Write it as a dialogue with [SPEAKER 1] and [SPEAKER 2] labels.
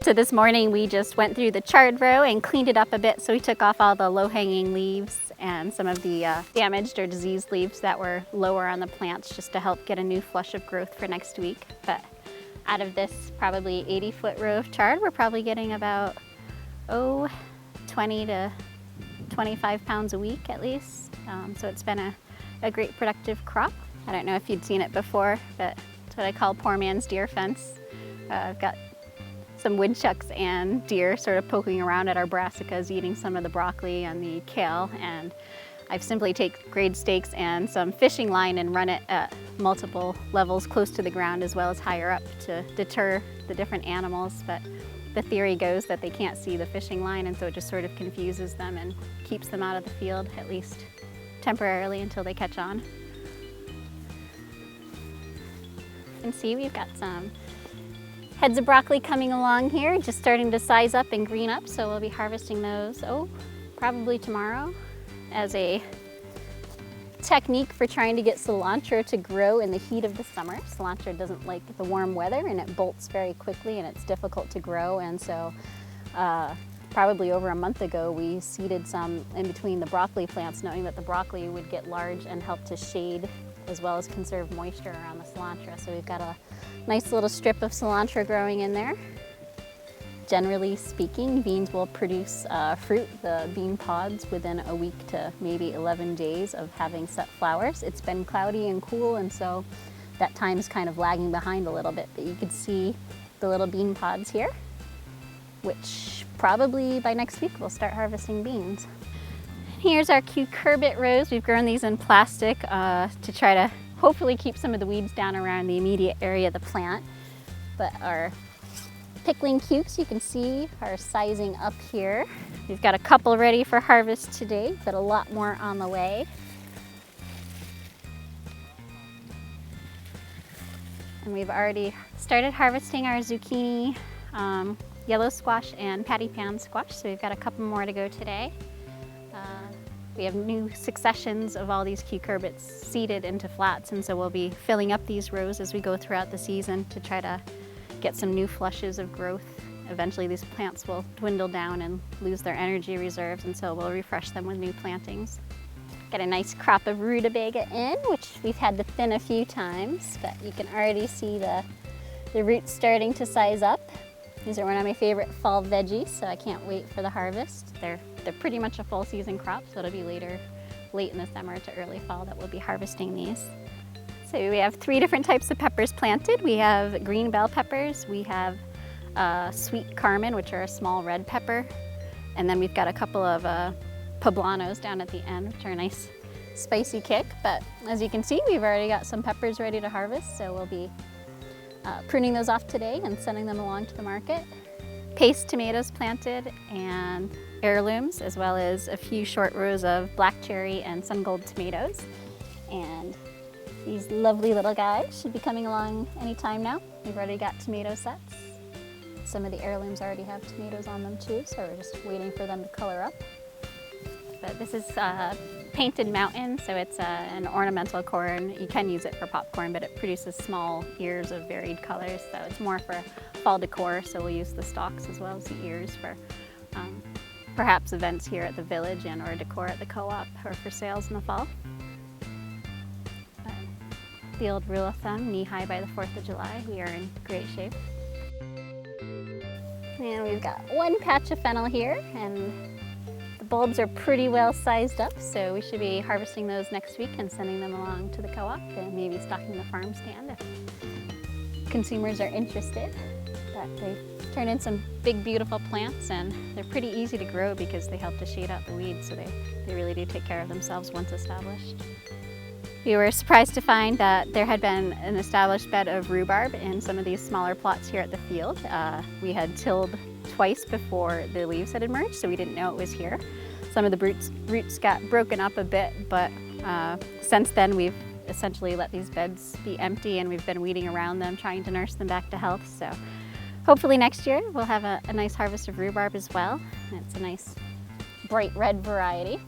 [SPEAKER 1] So this morning we just went through the Charred Row and cleaned it up a bit. So we took off all the low-hanging leaves and some of the damaged or diseased leaves that were lower on the plants, just to help get a new flush of growth for next week. But out of this probably 80-foot row of chard, we're probably getting about 20 to 25 pounds a week at least. So it's been a great productive crop. I don't know if you'd seen it before, but it's what I call poor man's deer fence. I've got some woodchucks and deer sort of poking around at our brassicas, eating some of the broccoli and the kale, and I've simply taken grade stakes and some fishing line and run it at multiple levels close to the ground as well as higher up to deter the different animals. But the theory goes that they can't see the fishing line, and so it just sort of confuses them and keeps them out of the field, at least temporarily, until they catch on. You can see we've got some heads of broccoli coming along here, just starting to size up and green up, so we'll be harvesting those, probably tomorrow, as a technique for trying to get cilantro to grow in the heat of the summer. Cilantro doesn't like the warm weather and it bolts very quickly and it's difficult to grow, and so probably over a month ago we seeded some in between the broccoli plants, knowing that the broccoli would get large and help to shade as well as conserve moisture around the cilantro. So we've got a nice little strip of cilantro growing in there. Generally speaking, beans will produce fruit, the bean pods, within a week to maybe 11 days of having set flowers. It's been cloudy and cool, and so that time's kind of lagging behind a little bit, but you can see the little bean pods here, which probably by next week we'll start harvesting beans. Here's our cucurbit rows. We've grown these in plastic to try to hopefully keep some of the weeds down around the immediate area of the plant. But our pickling cukes, you can see, are sizing up here. We've got a couple ready for harvest today, but a lot more on the way. And we've already started harvesting our zucchini, yellow squash, and patty pan squash, so we've got a couple more to go today. We have new successions of all these cucurbits seeded into flats, and so we'll be filling up these rows as we go throughout the season to try to get some new flushes of growth. Eventually these plants will dwindle down and lose their energy reserves, and so we'll refresh them with new plantings. Got a nice crop of rutabaga in, which we've had to thin a few times, but you can already see the roots starting to size up. These are one of my favorite fall veggies, so I can't wait for the harvest. They're pretty much a full season crop, so it'll be late in the summer to early fall that we'll be harvesting these. So we have 3 different types of peppers planted. We have green bell peppers, we have sweet carmine, which are a small red pepper, and then we've got a couple of poblanos down at the end, which are a nice spicy kick. But as you can see, we've already got some peppers ready to harvest, so we'll be pruning those off today and sending them along to the market. Paste tomatoes planted and heirlooms, as well as a few short rows of black cherry and sun gold tomatoes. And these lovely little guys should be coming along anytime now. We've already got tomato sets. Some of the heirlooms already have tomatoes on them too, so we're just waiting for them to color up. But this is painted mountain, so it's an ornamental corn. You can use it for popcorn, but it produces small ears of varied colors, so it's more for fall decor, so we'll use the stalks as well as the ears for perhaps events here at the village and or decor at the co-op or for sales in the fall. The old rule of thumb, knee-high by the 4th of July, we are in great shape. And we've got one patch of fennel here, and the bulbs are pretty well sized up, so we should be harvesting those next week and sending them along to the co-op and maybe stocking the farm stand if consumers are interested. But they turn in some big, beautiful plants, and they're pretty easy to grow because they help to shade out the weeds, so they really do take care of themselves once established. We were surprised to find that there had been an established bed of rhubarb in some of these smaller plots here at the field. We had tilled twice before the leaves had emerged, so we didn't know it was here. Some of the roots got broken up a bit, but since then we've essentially let these beds be empty, and we've been weeding around them, trying to nurse them back to health. So hopefully next year we'll have a nice harvest of rhubarb as well. It's a nice bright red variety.